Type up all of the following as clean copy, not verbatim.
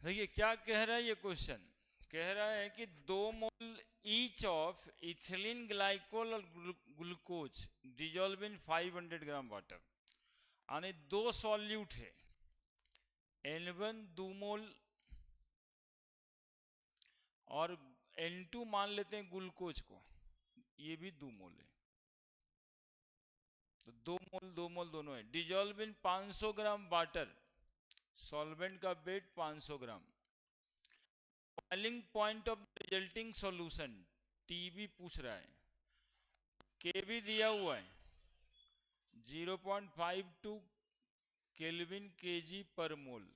देखिए क्या कह रहा है ये क्वेश्चन। कह रहा है कि 2 मोल ईच ऑफ इथिलीन ग्लाइकोल और glucose dissolve in 500 gram water. यानी 2 सॉल्यूट है, N1 2 मोल और N2 मान लेते हैं ग्लूकोज को, ये भी 2 मोल है। तो 2 मोल दोनों है। Dissolve in 500 gram water, solvent का weight 500 gram. Boiling point of resulting solution TB पूछ रहा है, केवी दिया हुआ है 0.52 केल्विन केजी पर मोल,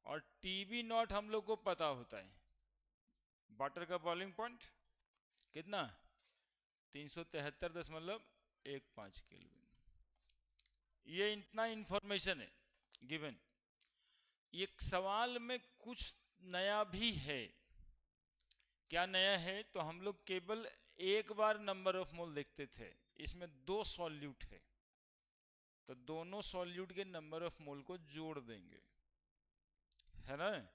और टीबी नॉट हम लोग को पता होता है। वाटर का बॉइलिंग पॉइंट कितना, 373.15 केल्विन। ये इतना इंफॉर्मेशन है गिवन। एक सवाल में कुछ नया भी है। क्या नया है? तो हम लोग केवल एक बार नंबर ऑफ मोल देखते थे, इसमें 2 सॉल्यूट है, तो दोनों सॉल्यूट के नंबर ऑफ मोल को जोड़ देंगे, है ना।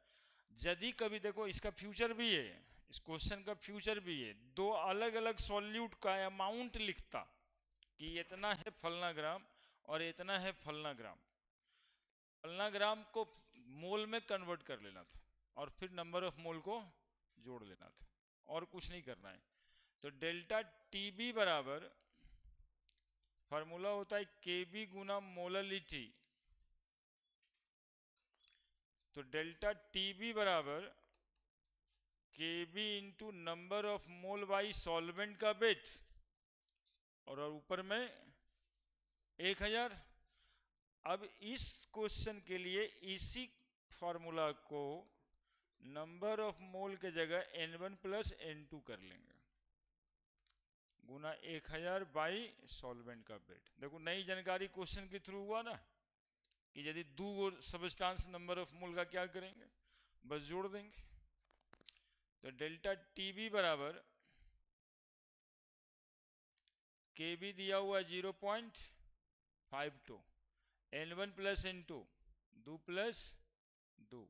यदि कभी देखो, इसका फ्यूचर भी है, इस क्वेश्चन का फ्यूचर भी है, 2 अलग अलग सॉल्यूट का अमाउंट लिखता कि इतना है फलना ग्राम और इतना है फलना ग्राम। फलना ग्राम को मोल में कन्वर्ट कर लेना था और फिर नंबर ऑफ मोल को जोड़ लेना था, और कुछ नहीं करना है। तो डेल्टा टीबी बराबर, फार्मूला होता है केबी गुना मोललिटी। तो डेल्टा टीबी बराबर KB into number of mole by solvent का वेट, और ऊपर में 1000। अब इस क्वेश्चन के लिए इसी फार्मूला को नंबर ऑफ मोल के जगह N1 प्लस N2 कर लेंगे, गुना 1000 बाई सॉल्वेंट का वेट। देखो नई जानकारी क्वेश्चन के थ्रू हुआ ना, कि यदि 2 सबस्टांस नंबर ऑफ मोल का क्या करेंगे, बस जोड़ देंगे। तो डेल्टा टीबी बराबर केबी दिया हुआ 0.52, N1 plus N2 2 plus 2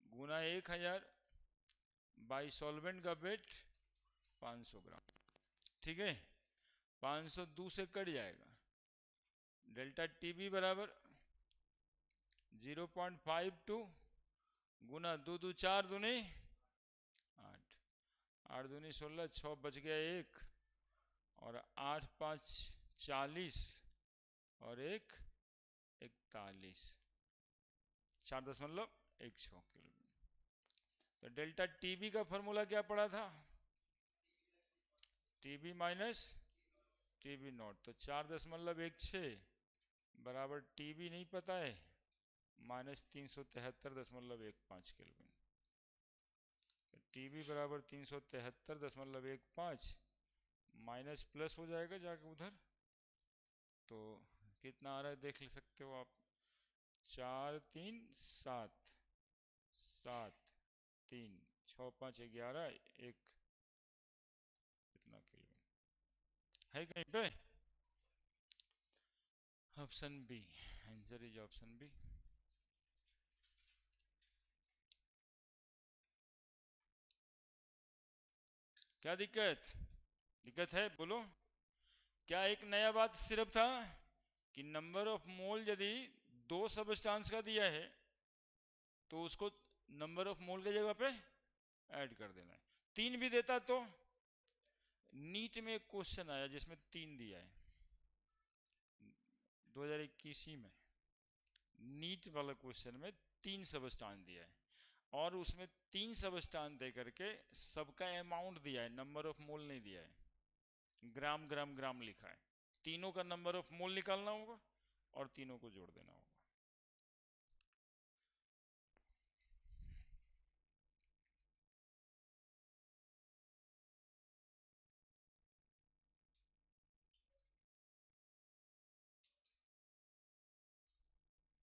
Guna 1000 by solvent का वेट 500 ग्राम। ठीक है, 500 2 से कट जाएगा। डेल्टा टीबी बराबर 0.52 गुना 2 2 4 दूनी 8, 8 दूनी 16, 6 बच गया 1, और 8 5 40, और 1 41, 4.16 किलो। तो डेल्टा टीबी का फॉर्मूला क्या पड़ा था, टीबी माइनस टीबी नॉट। तो 4.16 बराबर टीबी नहीं पता है, माइनस 373.15 केल्विन। तो टीबी बराबर 373.15 माइनस प्लस हो जाएगा जाके उधर, तो कितना आ रहा है देख ले सकते हो आप, 4 3 7 7 3 6 5 11 1, कितना केल्विन है कहीं पे? Option B, answer is option B. क्या दिक्कत है बोलो। क्या एक नया बात सिर्फ था कि नंबर ऑफ मोल यदि 2 सबस्टांस का दिया है तो उसको नंबर ऑफ मोल की जगह पे ऐड कर देना है। 3 भी देता तो, नीट में एक क्वेश्चन आया जिसमें 3 दिया है 2021 में, नीट वाला क्वेश्चन में 3 सबस्टांस दिया है, और उसमें 3 सबस्टांस दे करके सबका अमाउंट दिया है, नंबर ऑफ मोल नहीं दिया है, ग्राम ग्राम ग्राम लिखा है। तीनों का नंबर ऑफ मोल निकालना होगा और तीनों को जोड़ देना होगा।